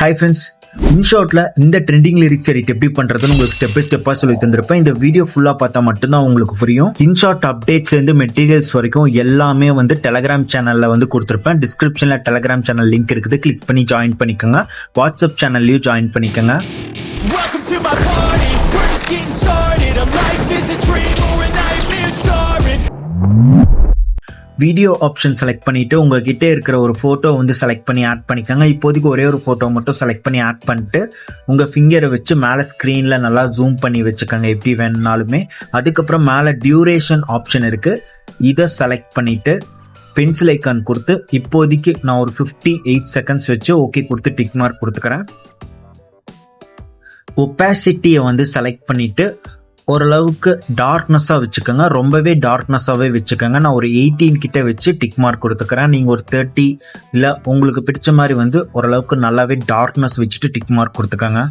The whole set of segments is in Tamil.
ஹாய் ஃப்ரெண்ட்ஸ், இன்ஷார்ட்ல இந்த ட்ரெண்டிங் லிரிக்ஸ் எடிட் எப்படி பண்றதுன்னு உங்களுக்கு ஸ்டெப் பை ஸ்டெப்பா சொல்லி தந்திருப்பேன். இந்த வீடியோ ஃபுல்லா பார்த்தா மட்டும்தான் உங்களுக்கு புரியும். இன்ஷார்ட் அப்டேட்ஸ்ல இருந்து மெட்டீரியல்ஸ் வரைக்கும் எல்லாமே டெலகிராம் சேனல்ல கொடுத்திருப்பேன். டிஸ்கிரிப்ஷன்ல டெலகிராம் சேனல் லிங்க் இருக்குது, கிளிக் பண்ணி ஜாயின் பண்ணிக்கோங்க. வாட்ஸ்அப் சேனல்லையும் ஜாயின் பண்ணிக்கோங்க. வீடியோ ஆப்ஷன் செலக்ட் பண்ணிட்டு உங்ககிட்ட இருக்கிற ஒரு போட்டோ செலக்ட் பண்ணி ஆட் பண்ணிக்கோங்க. இப்போதைக்கு ஒரே ஒரு போட்டோ மட்டும் செலக்ட் பண்ணி ஆட் பண்ணிட்டு உங்க ஃபிங்கரை வச்சு மேல ஸ்கிரீன்ல நல்லா ஜூம் பண்ணி வச்சுக்கோங்க எப்படி வேணும்னாலுமே. அதுக்கப்புறம் மேல டியூரேஷன் ஆப்ஷன் இருக்கு, இதை செலக்ட் பண்ணிட்டு பென்சில் ஐக்கான் கொடுத்து இப்போதைக்கு நான் ஒரு 58 செகண்ட்ஸ் வச்சு ஓகே கொடுத்து டிக் மார்க் கொடுத்துக்கிறேன். ஒப்பாசிட்டியை செலக்ட் பண்ணிட்டு ஓரளவுக்கு டார்க்னஸா வச்சுக்கோங்க, ரொம்பவே டார்க்னஸாவே வச்சுக்கோங்க. நான் ஒரு 18 கிட்ட வச்சு டிக் மார்க் கொடுத்துக்கிறேன். நீங்க ஒரு 30 இல்ல உங்களுக்கு பிடிச்ச மாதிரி ஓரளவுக்கு நல்லாவே டார்க்னஸ் வச்சுட்டு டிக் மார்க் கொடுத்துக்கோங்க.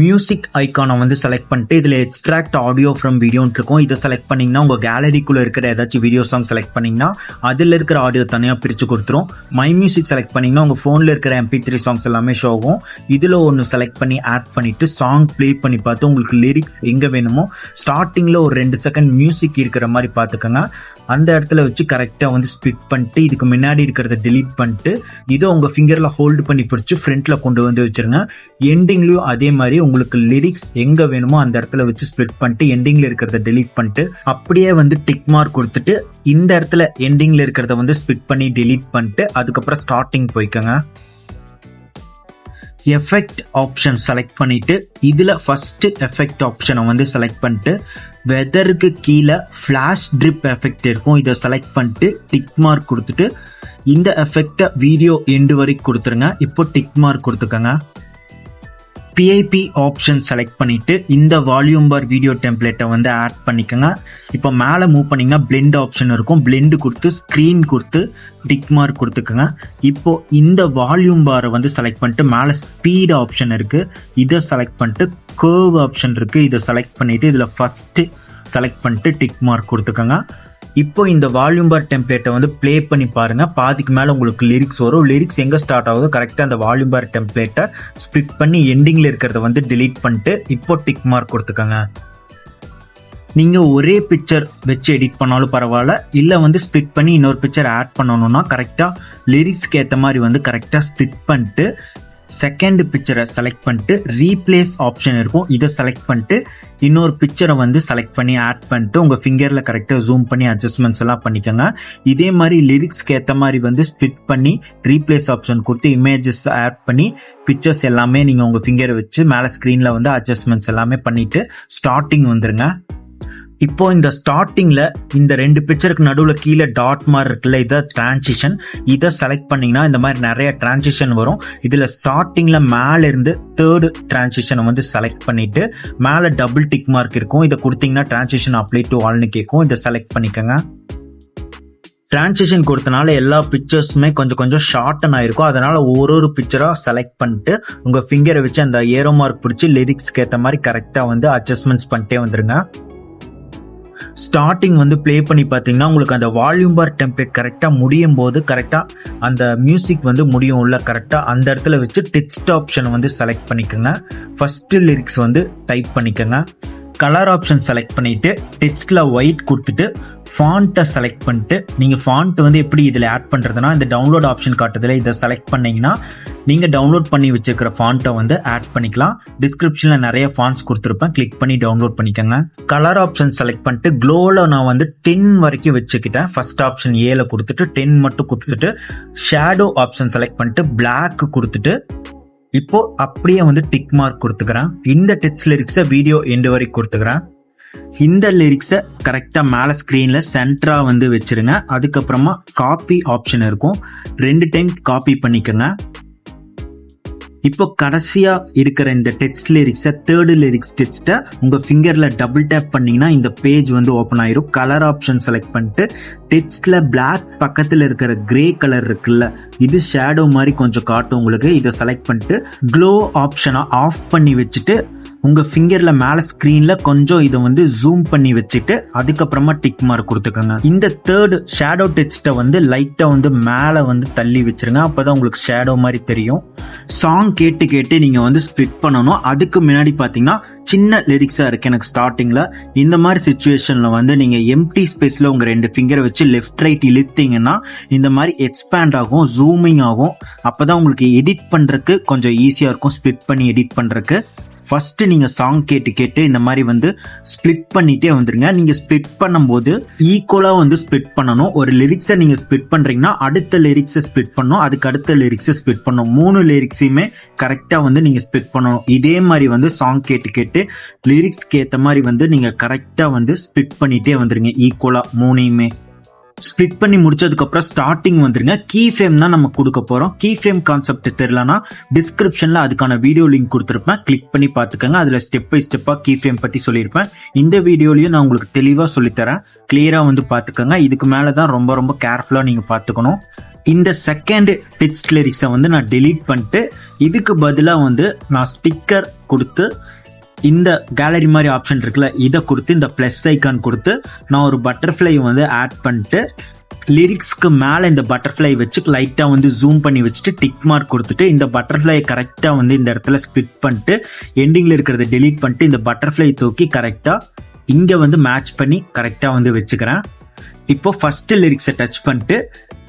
மியூசிக் ஐக்கானை செலக்ட் பண்ணிட்டு இதுல எக்ஸ்ட்ராக்ட் ஆடியோ ஃப்ரம் வீடியோன்னு இருக்கும். இதை செலக்ட் பண்ணீங்கன்னா உங்க கேலரிக்குள்ள இருக்கிற ஏதாச்சும் வீடியோ சாங் செலக்ட் பண்ணீங்கன்னா அதுல இருக்கிற ஆடியோ தனியா பிரிச்சு கொடுத்துரும். மை மியூசிக் செலக்ட் பண்ணீங்கன்னா உங்க போன்ல இருக்கிற MP3 சாங்ஸ் எல்லாமே ஷோ ஆகும். இதுல ஒன்னு செலக்ட் பண்ணி ஆட் பண்ணிட்டு சாங் பிளே பண்ணி பார்த்து உங்களுக்கு லிரிக்ஸ் எங்க வேணுமோ ஸ்டார்டிங்ல ஒரு 2 செகண்ட் மியூசிக் இருக்கிற மாதிரி பாத்துக்கோங்க. அந்த இடத்துல வச்சு கரெக்டா ஸ்பிட் பண்ணிட்டு இதுக்கு முன்னாடி இருக்கிறத டிலீட் பண்ணிட்டு இதை உங்க ஃபிங்கர்ல ஹோல்டு பண்ணி பிடிச்சு ஃப்ரண்ட்ல கொண்டு வச்சிருங்க. எண்டிங்லயும் அதே மாதிரி உங்களுக்கு லிரிக்ஸ் எங்க வேணுமோ அந்த இடத்துல வச்சு ஸ்பிட் பண்ணிட்டு எண்டிங்ல இருக்கிறத டிலீட் பண்ணிட்டு அப்படியே டிக் மார்க் கொடுத்துட்டு இந்த இடத்துல எண்டிங்ல இருக்கிறத ஸ்பிட் பண்ணி டிலீட் பண்ணிட்டு அதுக்கப்புறம் ஸ்டார்டிங் போய்க்கோங்க. எஃபெக்ட் ஆப்ஷன் செலக்ட் பண்ணிட்டு இதுல ஃபர்ஸ்ட் எஃபெக்ட் ஆப்ஷனை செலக்ட் பண்ணிட்டு வெதருக்கு கீழே ஃபிளாஷ் ட்ரிப் எஃபெக்ட் இருக்கும், இதை செலக்ட் பண்ணிட்டு டிக் மார்க் கொடுத்துட்டு இந்த எஃபெக்டை வீடியோ எண்டு வரைக்கும் கொடுத்துருங்க. இப்போ டிக் மார்க் கொடுத்துக்கோங்க. PIP ஆப்ஷன் செலக்ட் பண்ணிட்டு இந்த வால்யூம் பார் வீடியோ டெம்ப்ளேட்டை ஆட் பண்ணிக்கோங்க. இப்போ மேலே மூவ் பண்ணீங்கன்னா பிளெண்ட் ஆப்ஷன் இருக்கும், பிளெண்ட் கொடுத்து ஸ்க்ரீன் கொடுத்து டிக் மார்க் கொடுத்துக்கோங்க. இப்போ இந்த வால்யூம் பாரை செலக்ட் பண்ணிட்டு மேலே ஸ்பீட் ஆப்ஷன் இருக்கு, இதை செலக்ட் பண்ணிட்டு கர்வ் ஆப்ஷன் இருக்கு, இதை செலக்ட் பண்ணிட்டு இதுல ஃபர்ஸ்ட் செலக்ட் பண்ணிட்டு டிக் மார்க் கொடுத்துக்கோங்க. இப்போ இந்த வால்யூம் பார் டெம்ப்ளேட்டை ப்ளே பண்ணி பாருங்க. பாதிக்கு மேல உங்களுக்கு லிரிக்ஸ் வரும். லிரிக்ஸ் எங்க ஸ்டார்ட் ஆகுதோ கரெக்டா அந்த வால்யூம் பார் டெம்ப்ளேட்டை ஸ்பிட் பண்ணி எண்டிங்ல இருக்கிறத டிலீட் பண்ணிட்டு இப்போ டிக் மார்க் கொடுத்துக்கோங்க. நீங்க ஒரே பிக்சர் வச்சு எடிட் பண்ணாலும் பரவாயில்ல, இல்ல ஸ்பிட் பண்ணி இன்னொரு பிக்சர் ஆட் பண்ணணும்னா கரெக்டா லிரிக்ஸ்க்கு ஏற்ற மாதிரி கரெக்டா ஸ்பிட் பண்ணிட்டு செகண்ட் பிக்சரை செலக்ட் பண்ணிட்டு ரீப்ளேஸ் ஆப்ஷன் இருக்கும், இதை செலக்ட் பண்ணிட்டு இன்னொரு பிக்சரை செலக்ட் பண்ணி ஆட் பண்ணிட்டு உங்க ஃபிங்கர்ல கரெக்டா ஜூம் பண்ணி அட்ஜஸ்ட்மெண்ட்ஸ் எல்லாம் பண்ணிக்கோங்க. இதே மாதிரி லிரிக்ஸ்க்கு ஏற்ற மாதிரி ஸ்பிட் பண்ணி ரீப்ளேஸ் ஆப்ஷன் கொடுத்து இமேஜஸ் ஆட் பண்ணி பிக்சர்ஸ் எல்லாமே நீங்க உங்க ஃபிங்கரை வச்சு மேல ஸ்கிரீன்ல அட்ஜஸ்ட்மெண்ட்ஸ் எல்லாமே பண்ணிட்டு ஸ்டார்டிங் வந்துருங்க. இப்போ இந்த ஸ்டார்டிங்ல இந்த 2 பிக்சருக்கு நடுவுல கீழே டாட் மாதிரி இருக்குல்ல, இதை டிரான்சிஷன், இதை செலக்ட் பண்ணீங்கன்னா இந்த மாதிரி நிறைய டிரான்சிஷன் வரும். இதுல ஸ்டார்டிங்ல மேல இருந்து தேர்ட் டிரான்சிஷனை செலக்ட் பண்ணிட்டு மேல டபுள் டிக் மார்க் இருக்கும், இதை கொடுத்தீங்கன்னா டிரான்சிஷன் அப்ளை டு ஆல்னு கேட்கும், இதை செலக்ட் பண்ணிக்கோங்க. டிரான்சிஷன் கொடுத்தனால எல்லா பிக்சர்ஸுமே கொஞ்சம் ஷார்டன் ஆயிருக்கும், அதனால ஒரு பிக்சரா செலக்ட் பண்ணிட்டு உங்க ஃபிங்கரை வச்சு அந்த ஏரோ மார்க் பிடிச்சி லிரிக்ஸ்க்கு ஏற்ற மாதிரி கரெக்டா அட்ஜஸ்ட்மெண்ட்ஸ் பண்ணிட்டே வந்துருங்க. ஸ்டார்டிங் பிளே பண்ணி பார்த்தீங்கன்னா உங்களுக்கு அந்த வால்யூம் பார் டெம்ப்ளேட் கரெக்டா முடியும் போது கரெக்டா அந்த மியூசிக் முடியும் உள்ள கரெக்டா அந்த இடத்துல வச்சு டெக்ஸ்ட் ஆப்ஷன் செலக்ட் பண்ணிக்கோங்க. ஃபர்ஸ்ட் லிரிக்ஸ் டைப் பண்ணிக்கோங்க. கலர் ஆப்ஷன் செலக்ட் பண்ணிட்டு டெக்ஸ்ட்ல ஒயிட் கொடுத்துட்டு ஃபாண்ட்டை செலக்ட் பண்ணிட்டு நீங்க ஃபாண்ட் எப்படி இதுல ஆட் பண்றதுன்னா இந்த டவுன்லோட் ஆப்ஷன் காட்டுதுல, இதை செலக்ட் பண்ணீங்கன்னா நீங்க டவுன்லோட் பண்ணி வச்சிருக்கிற ஃபாண்ட்டை ஆட் பண்ணிக்கலாம். டிஸ்கிரிப்ஷன்ல நிறைய ஃபாண்ட்ஸ் கொடுத்துருப்பேன், கிளிக் பண்ணி டவுன்லோட் பண்ணிக்கோங்க. கலர் ஆப்ஷன் செலக்ட் பண்ணிட்டு க்ளோல நான் 10 வரைக்கும் வச்சுக்கிட்டேன். ஃபர்ஸ்ட் ஆப்ஷன் ஏல கொடுத்துட்டு 10 மட்டும் கொடுத்துட்டு ஷேடோ ஆப்ஷன் செலக்ட் பண்ணிட்டு பிளாக் கொடுத்துட்டு இப்போ அப்படியே டிக் மார்க் கொடுத்துக்கிறேன். இந்த டெக்ஸ்ட் லிரிக்ஸை வீடியோ எண்டு வரைக்கும் கொடுத்துக்கிறேன். இந்த லிரிக்ஸை கரெக்டா மேல ஸ்கிரீன்ல சென்டரா வச்சிருங்க. அதுக்கப்புறமா காப்பி ஆப்ஷன் இருக்கும், 2 டைம் காப்பி பண்ணிக்கோங்க. இப்போ கடைசியா இருக்கிற இந்த டெக்ஸ்ட் லிரிக்ஸை தேர்ட் லிரிக்ஸ் டெக்ஸ்ட்டை உங்க ஃபிங்கர்ல டபுள் டேப் பண்ணீங்கன்னா இந்த பேஜ் ஓபன் ஆயிரும். கலர் ஆப்ஷன் செலக்ட் பண்ணிட்டு டெக்ஸ்ட்ல பிளாக் பக்கத்துல இருக்கிற கிரே கலர் இருக்குல்ல, இது ஷேடோ மாதிரி கொஞ்சம் காட்டும் உங்களுக்கு, இதை செலக்ட் பண்ணிட்டு க்ளோ ஆப்ஷனை ஆஃப் பண்ணி வச்சுட்டு உங்க ஃபிங்கர்ல மேல ஸ்கிரீன்ல கொஞ்சம் இதை வந்து ஜூம் பண்ணி வச்சுட்டு அதுக்கப்புறமா டிக் மார்க் கொடுத்துக்கோங்க. இந்த தேர்ட் ஷேடோ டெக்ஸ்ட்டை வந்து லைட்டா வந்து மேல வந்து தள்ளி வச்சிருங்க. அப்பதான் உங்களுக்கு ஷேடோ மாதிரி தெரியும். சாங் கேட்டு கேட்டு நீங்க வந்து ஸ்பிட் பண்ணணும். அதுக்கு முன்னாடி பாத்தீங்கன்னா சின்ன லிரிக்ஸா இருக்கு எனக்கு ஸ்டார்டிங்ல. இந்த மாதிரி சிச்சுவேஷன்ல வந்து நீங்க எம்டி ஸ்பேஸ்ல உங்க 2 ஃபிங்கரை வச்சு லெஃப்ட் ரைட் இழுத்தீங்கன்னா இந்த மாதிரி எக்ஸ்பேண்ட் ஆகும், ஜூமிங் ஆகும். அப்பதான் உங்களுக்கு எடிட் பண்றதுக்கு கொஞ்சம் ஈஸியா இருக்கும், ஸ்பிட் பண்ணி எடிட் பண்றதுக்கு. ஃபர்ஸ்ட் நீங்க சாங் கேட்டு கேட்டு இந்த மாதிரி வந்து ஸ்பிளிட் பண்ணிட்டே வந்துருங்க. நீங்க ஸ்பிளிட் பண்ணும்போது ஈக்குவலா வந்து ஸ்பிளிட் பண்ணணும். ஒரு லிரிக்ஸை நீங்க ஸ்பிளிட் பண்றீங்கன்னா அடுத்த லிரிக்ஸை ஸ்பிளிட் பண்ணணும், அதுக்கு அடுத்த லிரிக்ஸை ஸ்பிளிட் பண்ணணும். 3 லிரிக்ஸையுமே கரெக்டா வந்து நீங்க ஸ்பிளிட் பண்ணணும். இதே மாதிரி வந்து சாங் கேட்டு கேட்டு லிரிக்ஸ்க்கு ஏத்த மாதிரி வந்து நீங்க கரெக்டா வந்து ஸ்பிளிட் பண்ணிட்டே வந்துருங்க ஈக்குவலா 3யுமே. ஸ்பிளிட் பண்ணி முடிச்சதுக்கு அப்புறம் ஸ்டார்டிங் வந்துருங்க. கீ ஃப்ரேம் தான் நம்ம கொடுக்க போறோம். கீ ஃப்ரேம் கான்செப்ட் தெரியலனா டிஸ்கிரிப்ஷன்ல அதுக்கான வீடியோ லிங்க் கொடுத்துருப்பேன், கிளிக் பண்ணி பாத்துக்கோங்க. அதுல ஸ்டெப் பை ஸ்டெப்பா கீ ஃப்ரேம் பத்தி சொல்லியிருப்பேன். இந்த வீடியோலயும் நான் உங்களுக்கு தெளிவா சொல்லித்தரேன், கிளியரா வந்து பாத்துக்கோங்க. இதுக்கு மேலதான் ரொம்ப ரொம்ப கேர்ஃபுல்லா நீங்க பாத்துக்கணும். இந்த செகண்ட் டெக்ஸ்ட் லிரிக்ஸை வந்து நான் டெலீட் பண்ணிட்டு இதுக்கு பதிலா வந்து நான் ஸ்டிக்கர் கொடுத்து இந்த கேலரி மாதிரி ஆப்ஷன் இருக்குல்ல, இதை கொடுத்து இந்த பிளஸ் ஐக்கான் கொடுத்து நான் ஒரு பட்டர்ஃப்ளை வந்து ஆட் பண்ணிட்டு லிரிக்ஸ்க்கு மேல இந்த பட்டர்ஃப்ளை வச்சு லைட்டா வந்து ஜூம் பண்ணி வச்சுட்டு டிக் மார்க் கொடுத்துட்டு இந்த பட்டர்ஃப்ளை கரெக்டா வந்து இந்த இடத்துல ஸ்பிளிட் பண்ணிட்டு எண்டிங்ல இருக்கிறத டெலீட் பண்ணிட்டு இந்த பட்டர்ஃப்ளை தூக்கி கரெக்டா இங்க வந்து மேட்ச் பண்ணி கரெக்டா வந்து வச்சுக்கிறேன். இப்போ ஃபர்ஸ்ட் லிரிக்ஸை டச் பண்ணிட்டு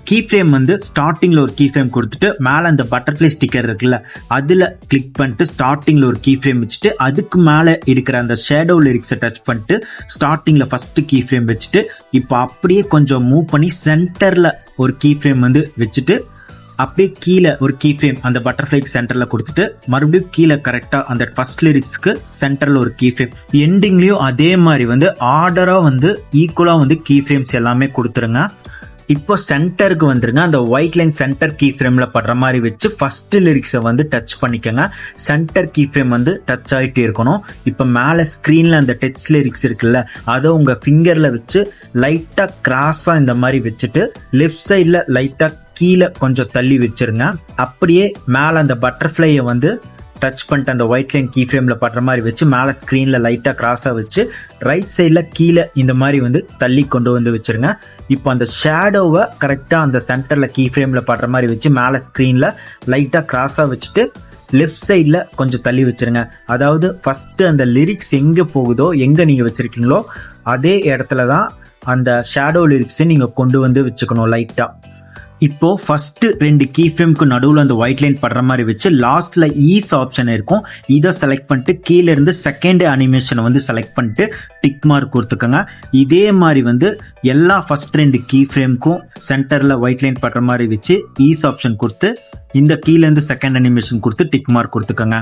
கீ ஃப்ரேம் வந்து ஸ்டார்டிங்ல ஒரு கீ ஃப்ரேம் கொடுத்துட்டு மேல அந்த பட்டர்ஃப்ளை ஸ்டிக்கர் இருக்குல்ல அதுல கிளிக் பண்ணிட்டு ஸ்டார்டிங்ல ஒரு கீ ஃப்ரேம் வச்சுட்டு அதுக்கு மேல இருக்கிற அந்த ஷேடோ லிரிக்ஸை டச் பண்ணிட்டு ஸ்டார்டிங்ல ஃபர்ஸ்ட் கீ ஃப்ரேம் வச்சுட்டு இப்போ அப்படியே கொஞ்சம் மூவ் பண்ணி சென்டர்ல ஒரு கீ ஃப்ரேம் வந்து வச்சுட்டு அப்படியே கீழே ஒரு கீ ஃப்ரேம் அந்த பட்டர்ஃப்ளைக்கு சென்டர்ல கொடுத்துட்டு மறுபடியும் கீழே கரெக்டா அந்த ஃபர்ஸ்ட் லிரிக்ஸ்க்கு சென்டர்ல ஒரு கீ ஃப்ரேம், எண்டிங்லயும் அதே மாதிரி வந்து ஆர்டரா வந்து ஈக்குவலா வந்து கீ ஃப்ரேம்ஸ் எல்லாமே கொடுத்துருங்க. இப்போ சென்டருக்கு வந்துருங்க. அந்த ஒயிட் லைன் சென்டர் கீ ஃப்ரேம்ல படுற மாதிரி வச்சு ஃபர்ஸ்ட் லிரிக்ஸை வந்து டச் பண்ணிக்கோங்க. சென்டர் கீ ஃப்ரேம் வந்து டச் ஆகிட்டே இருக்கணும். இப்போ மேலே ஸ்க்ரீன்ல அந்த டெக்ஸ்ட் லிரிக்ஸ் இருக்குல்ல அதை உங்க ஃபிங்கர்ல வச்சு லைட்டா கிராஸா இந்த மாதிரி வச்சுட்டு லெஃப்ட் சைட்ல லைட்டா கீழே கொஞ்சம் தள்ளி வச்சிருங்க. அப்படியே மேலே அந்த பட்டர்ஃப்ளையை வந்து டச் பண்ணிட்டு அந்த ஒயிட் லைன் கீ ஃப்ரேம்ல படுற மாதிரி வச்சு மேலே ஸ்க்ரீன்ல லைட்டா கிராஸா வச்சு ரைட் சைட்ல கீழே இந்த மாதிரி வந்து தள்ளி கொண்டு வந்து வச்சிருங்க. இப்போ அந்த ஷேடோவை கரெக்டா அந்த சென்டர்ல கீ ஃப்ரேம்ல படுற மாதிரி வச்சு மேலே ஸ்க்ரீன்ல லைட்டா கிராஸா வச்சுட்டு லெஃப்ட் சைட்ல கொஞ்சம் தள்ளி வச்சிருங்க. அதாவது ஃபர்ஸ்ட் அந்த லிரிக்ஸ் எங்க போகுதோ எங்க நீங்க வச்சிருக்கீங்களோ அதே இடத்துல தான் அந்த ஷேடோ லிரிக்ஸை நீங்க கொண்டு வந்து வச்சுக்கணும் லைட்டா. இப்போ ஃபர்ஸ்ட் 2 கீ ஃப்ரேம்க்கு நடுவில் அந்த ஒயிட் லைன் படுற மாதிரி வச்சு லாஸ்ட்ல ஈஸ் ஆப்ஷன் இருக்கும், இதை செலக்ட் பண்ணிட்டு கீழே இருந்து செகண்ட் அனிமேஷனை வந்து செலக்ட் பண்ணிட்டு டிக் மார்க் கொடுத்துக்கோங்க. இதே மாதிரி வந்து எல்லா ஃபர்ஸ்ட் 2 கீ ஃப்ரேம்க்கும் சென்டர்ல ஒயிட் லைன் படுற மாதிரி வச்சு ஈஸ் ஆப்ஷன் கொடுத்து இந்த கீழே இருந்து செகண்ட் அனிமேஷன் கொடுத்து டிக் மார்க் கொடுத்துக்கோங்க.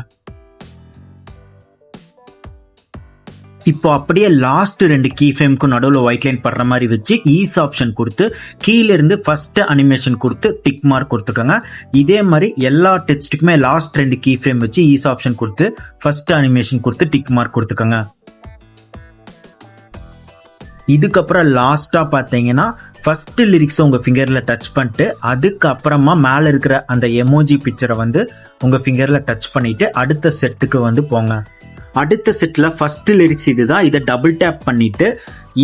இப்போ அப்படியே லாஸ்ட் 2 கீ ஃப்ரேம்க்கும் நடுவில் ஒயிட் லைன் படுற மாதிரி வச்சு ஈஸ் ஆப்ஷன் கொடுத்து கீழே இருந்து ஃபர்ஸ்ட் அனிமேஷன் கொடுத்து டிக் மார்க் கொடுத்துக்கோங்க. இதே மாதிரி எல்லா டெக்ஸ்ட்டுக்குமே லாஸ்ட் 2 கீ ஃப்ரேம் வச்சு ஈஸ் ஆப்ஷன் கொடுத்து ஃபர்ஸ்ட் அனிமேஷன் கொடுத்து டிக் மார்க் கொடுத்துக்கோங்க. இதுக்கப்புறம் லாஸ்டா பாத்தீங்கன்னா ஃபர்ஸ்ட் லிரிக்ஸ் உங்க ஃபிங்கர்ல டச் பண்ணிட்டு அதுக்கப்புறமா மேல இருக்கிற அந்த எமோஜி பிக்சரை வந்து உங்க ஃபிங்கர்ல டச் பண்ணிட்டு அடுத்த செட்டுக்கு வந்து போங்க. அடுத்த செட்ல ஃபர்ஸ்ட் லிரிக்ஸ் இதுதான், இதை டபுள் டேப் பண்ணிட்டு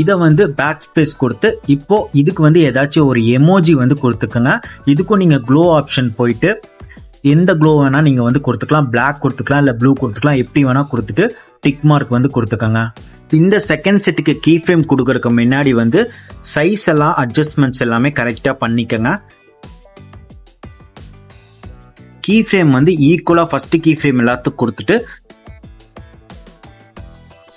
இதை வந்து பேக் ஸ்பேஸ் கொடுத்து இப்போ இதுக்கு வந்து ஏதாச்சும் ஒரு எமோஜி வந்து கொடுத்துக்கோங்க. இதுக்கும் நீங்க க்ளோ ஆப்ஷன் போயிட்டு எந்த க்ளோ வேணா நீங்க வந்து கொடுத்துக்கலாம், பிளாக் கொடுத்துக்கலாம் இல்ல ப்ளூ கொடுத்துக்கலாம், எப்படி வேணா கொடுத்துட்டு டிக் மார்க் வந்து கொடுத்துக்கோங்க. இந்த செகண்ட் செட்டுக்கு கீ ஃப்ரேம் கொடுக்கறதுக்கு முன்னாடி வந்து சைஸ் எல்லாம் அட்ஜஸ்ட்மெண்ட்ஸ் எல்லாமே கரெக்டா பண்ணிக்கோங்க. கீ ஃப்ரேம் வந்து ஈக்குவலா ஃபர்ஸ்ட் கீ ஃப்ரேம் எல்லாத்துக்கும் கொடுத்துட்டு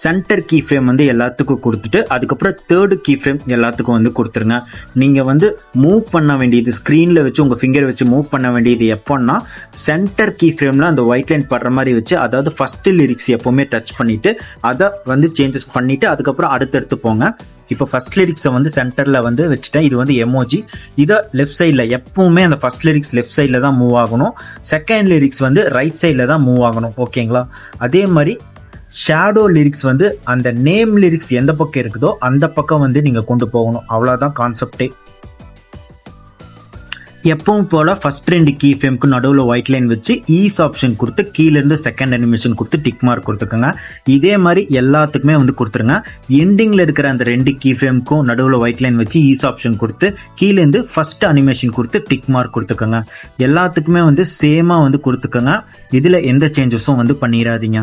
சென்டர் கீ ஃப்ரேம் வந்து எல்லாத்துக்கும் கொடுத்துட்டு அதுக்கப்புறம் தேர்டு கீ ஃப்ரேம் எல்லாத்துக்கும் வந்து கொடுத்துருங்க. நீங்க வந்து மூவ் பண்ண வேண்டியது ஸ்க்ரீன்ல வச்சு உங்க ஃபிங்கர் வச்சு மூவ் பண்ண வேண்டியது எப்போன்னா சென்டர் கீ ஃப்ரேம்ல அந்த ஒயிட் லைன் படுற மாதிரி வச்சு, அதாவது ஃபர்ஸ்ட் லிரிக்ஸ் எப்பவுமே டச் பண்ணிட்டு அதை வந்து சேஞ்சஸ் பண்ணிட்டு அதுக்கப்புறம் அடுத்தடுத்து போங்க. இப்போ ஃபர்ஸ்ட் லிரிக்ஸை வந்து சென்டர்ல வந்து வச்சுட்டேன். இது வந்து எமோஜி. இதை லெஃப்ட் சைட்ல எப்பவுமே அந்த ஃபர்ஸ்ட் லிரிக்ஸ் லெஃப்ட் சைட்ல தான் மூவ் ஆகணும், செகண்ட் லிரிக்ஸ் வந்து ரைட் சைட்ல தான் மூவ் ஆகணும். ஓகேங்களா? அதே மாதிரி ஷேடோ லிரிக்ஸ் வந்து அந்த நேம் லிரிக்ஸ் எந்த பக்கம் இருக்குதோ அந்த பக்கம் வந்து நீங்க கொண்டு போகணும். அவ்வளவுதான் கான்செப்டே. எப்பவும் போல ஃபர்ஸ்ட் 2 கீ ஃப்ரேம்க்கு நடுவில் ஒயிட் லைன் வச்சு ஈஸ் ஆப்ஷன் கொடுத்து கீழே இருந்து செகண்ட் அனிமேஷன் கொடுத்து டிக் மார்க் கொடுத்துக்கோங்க. இதே மாதிரி எல்லாத்துக்குமே வந்து கொடுத்துருங்க. எண்டிங்ல இருக்கிற அந்த 2 கீ ஃப்ரேம்க்கும் நடுவில் ஒயிட் லைன் வச்சு ஈஸ் ஆப்ஷன் கொடுத்து கீழே இருந்து ஃபர்ஸ்ட் அனிமேஷன் கொடுத்து டிக் மார்க் கொடுத்துக்கோங்க. எல்லாத்துக்குமே வந்து சேமா வந்து கொடுத்துக்கோங்க. இதுல எந்த சேஞ்சஸும் வந்து பண்ணிடாதீங்க.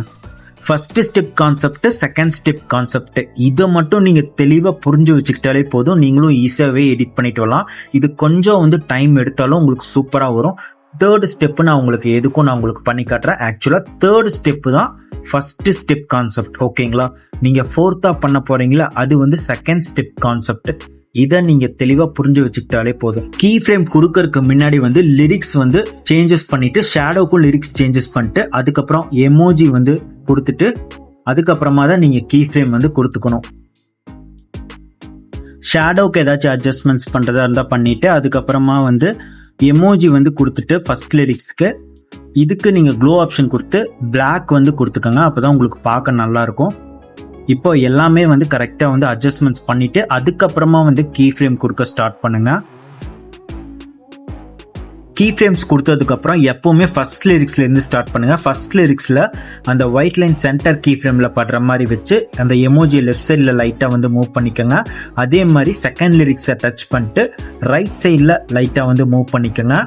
First step concept, second step concept, இதை மட்டும் நீங்க தெளிவா புரிஞ்சு வச்சுக்கிட்டாலே போதும். நீங்களும் ஈஸியாவே எடிட் பண்ணிட்டு வரலாம். இது கொஞ்சம் வந்து டைம் எடுத்தாலும் உங்களுக்கு சூப்பரா வரும். தேர்ட் ஸ்டெப் நான் உங்களுக்கு பண்ணி காட்டுறேன். ஆக்சுவலா தேர்ட் ஸ்டெப் தான் ஃபர்ஸ்ட் ஸ்டெப் கான்செப்ட். ஓகேங்களா? நீங்க ஃபோர்த்தா பண்ண போறீங்களா, அது வந்து செகண்ட் ஸ்டெப் கான்செப்ட். இதை நீங்க தெளிவா புரிஞ்சு வச்சுக்கிட்டாலே போதும். கீ ஃப்ரேம் கொடுக்கறதுக்கு முன்னாடி வந்து லிரிக்ஸ் வந்து சேஞ்சஸ் பண்ணிட்டு ஷேடோக்கும் லிரிக்ஸ் சேஞ்சஸ் பண்ணிட்டு அதுக்கப்புறம் எமோஜி வந்து கொடுத்துட்டு அதுக்கப்புறமா தான் நீங்க கீ ஃப்ரேம் வந்து கொடுத்துக்கணும். ஷேடோக்கு ஏதாச்சும் அட்ஜஸ்ட்மெண்ட்ஸ் பண்றதா இருந்தா பண்ணிட்டு அதுக்கப்புறமா வந்து எமோஜி வந்து கொடுத்துட்டு ஃபர்ஸ்ட் லிரிக்ஸ்க்கு இதுக்கு நீங்க க்ளோ ஆப்ஷன் கொடுத்து பிளாக் வந்து கொடுத்துக்கோங்க. அப்பதான் உங்களுக்கு பார்க்க நல்லா இருக்கும். இப்போ எல்லாமே வந்து கரெக்டா வந்து அட்ஜஸ்ட்மெண்ட்ஸ் பண்ணிட்டு அதுக்கப்புறமா வந்து கீ ஃப்ரேம் கொடுக்க ஸ்டார்ட் பண்ணுங்க. கீ ஃப்ரேம்ஸ் கொடுத்ததுக்கு அப்புறம் எப்பவுமே ஃபர்ஸ்ட் லிரிக்ஸ்ல இருந்து ஸ்டார்ட் பண்ணுங்க. ஃபர்ஸ்ட் லிரிக்ஸ்ல அந்த ஒயிட் லைன் சென்டர் கீ ஃப்ரேம்ல படுற மாதிரி வச்சு அந்த எமோஜி லெஃப்ட் சைட்ல லைட்டா வந்து மூவ் பண்ணிக்கோங்க. அதே மாதிரி செகண்ட் லிரிக்ஸை டச் பண்ணிட்டு ரைட் சைட்ல லைட்டா வந்து மூவ் பண்ணிக்கோங்க.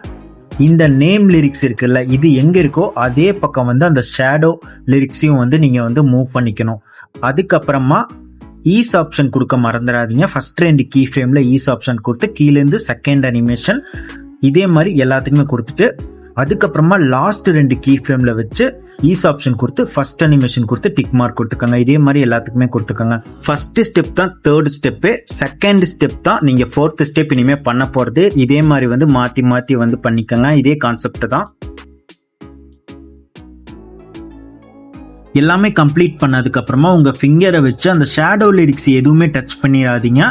இந்த நேம் லிரிக்ஸ் இருக்குல்ல, இது எங்க இருக்கோ அதே பக்கம் வந்து அந்த ஷேடோ லிரிக்ஸையும் வந்து நீங்க வந்து மூவ் பண்ணிக்கணும். அதுக்கப்புறமா ஈஸ் ஆப்ஷன் கொடுக்க மறந்துடாதீங்க. ஃபர்ஸ்ட் 2 கீ ஃப்ரேம்ல ஈஸ் ஆப்ஷன் கொடுத்து கீழே இருந்து செகண்ட் அனிமேஷன் இதே மாதிரி எல்லாத்துக்குமே கொடுத்துட்டு அதுக்கப்புறமா லாஸ்ட் 2 கீ ஃப்ரேம்ல வச்சு ஈஸ் ஆப்ஷன் கொடுத்து ஃபர்ஸ்ட் அனிமேஷன் கொடுத்து டிக் மார்க் கொடுத்துக்கோங்க. இதே மாதிரி எல்லாத்துக்குமே கொடுத்துக்கோங்க. ஃபர்ஸ்ட் ஸ்டெப் தான் தேர்ட் ஸ்டெப், செகண்ட் ஸ்டெப் தான் நீங்க ஃபோர்த் ஸ்டெப் இனிமே பண்ண போறது. இதே மாதிரி வந்து மாத்தி மாத்தி வந்து பண்ணிக்கோங்க. இதே கான்செப்ட் தான். எல்லாமே கம்ப்ளீட் பண்ணதுக்கு அப்புறமா உங்க ஃபிங்கரை வச்சு அந்த ஷேடோ லிரிக்ஸ் எதுவுமே டச் பண்ணிடாதீங்க.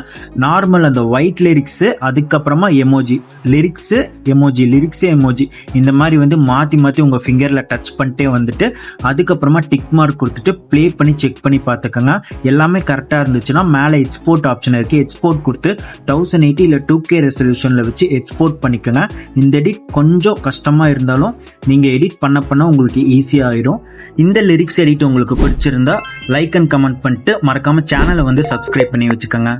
நார்மல் அந்த ஒயிட் லிரிக்ஸ் அதுக்கப்புறமா emoji lyrics emoji lyrics emoji இந்த மாதிரி வந்து மாத்தி மாத்தி உங்க ஃபிங்கர்ல டச் பண்ணிட்டே வந்துட்டு அதுக்கப்புறமா டிக் மார்க் கொடுத்துட்டு ப்ளே பண்ணி செக் பண்ணி பார்த்துக்கோங்க. எல்லாமே கரெக்டா இருந்துச்சுன்னா மேலே எக்ஸ்போர்ட் ஆப்ஷன் இருக்கு. எக்ஸ்போர்ட் கொடுத்து 1080 இல்ல 2K ரெசல்யூஷன்ல வச்சு எக்ஸ்போர்ட் பண்ணிக்கோங்க. இந்த எடிட் கொஞ்சம் கஷ்டமா இருந்தாலும் நீங்க எடிட் பண்ண உங்களுக்கு ஈஸியா ஆயிடும். இந்த லிரிக்ஸ் உங்களுக்கு பிடிச்சிருந்தா லைக் அண்ட் கமெண்ட் பண்ணிட்டு மறக்காம சேனலை வந்து சப்ஸ்கிரைப் பண்ணி வச்சுக்கோங்க.